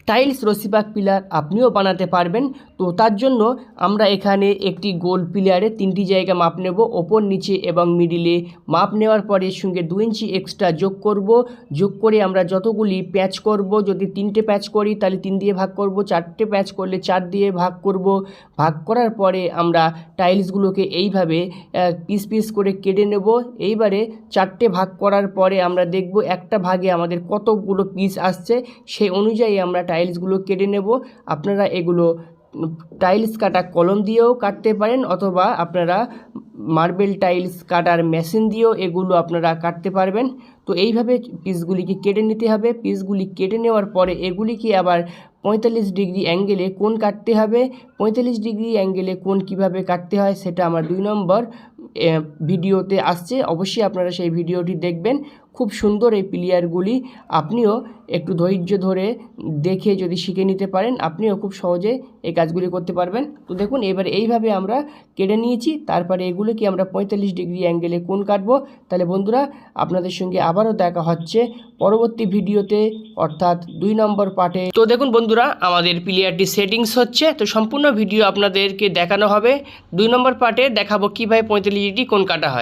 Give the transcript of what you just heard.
Tiles রশিপাক pillar আপনিও বানাতে পারবেন। তো তার জন্য আমরা এখানে একটি গোল পিলারে 3টি জায়গা মাপ নেব, ওপর নিচে এবং মিডিলে। মাপ নেওয়ার পরে এর সঙ্গে 2 ইঞ্চি এক্সট্রা যোগ করব। যোগ করে আমরা যতগুলি প্যাচ করব, যদি 3টে প্যাচ করি তাহলে 3 দিয়ে ভাগ করব, 4টে প্যাচ করলে 4 দিয়ে ভাগ করব। ভাগ করার পরে আমরা টাইলসগুলোকে এইভাবে পিস পিস করে কেটে নেব। এইবারে 4টে ভাগ করার পরে আমরা দেখব একটা ভাগে আমাদের কতগুলো পিস আসছে, সেই অনুযায়ী আমরা টাইলসগুলো কেটে নেব। আপনারা এগুলো টাইলস কাটা কলম দিয়েও কাটতে পারেন, অথবা আপনারা মার্বেল টাইলস কাটার মেশিন দিয়েও এগুলো আপনারা কাটতে পারবেন। তো এইভাবে পিসগুলিকে কেটে নিতে হবে। পিসগুলি কেটে নেওয়ার পরে এগুলিকে আবার 45 ডিগ্রি অ্যাঙ্গেলে কোণ কাটতে হবে। 45 ডিগ্রি অ্যাঙ্গেলে কোণ কীভাবে কাটতে হয় সেটা আমার 2 নম্বর ভিডিওতে আসছে, অবশ্যই আপনারা সেই ভিডিওটি দেখবেন। খুব সুন্দর এই পিলিয়ারগুলি, আপনিও একটু ধৈর্য ধরে দেখে যদি শিখে নিতে পারেন, আপনিও খুব সহজে এই কাজগুলি করতে পারবেন। তো দেখুন এবার এইভাবে আমরা কেটে নিয়েছি, তারপরে এগুলোকে আমরা 45 ডিগ্রি অ্যাঙ্গেলে কোণ কাটবো। তাহলে বন্ধুরা, আপনাদের সঙ্গে আবারও দেখা হচ্ছে পরবর্তী ভিডিওতে, অর্থাৎ 2 নম্বর পার্টে। তো দেখুন বন্ধুরা, আমাদের পিলিয়ারটি সেটিংস হচ্ছে, তো সম্পূর্ণ ভিডিও আপনাদেরকে দেখানো হবে। 2 নম্বর পার্টে দেখাবো কীভাবে 45 ডিগ্রি কোণ কাটা হয়।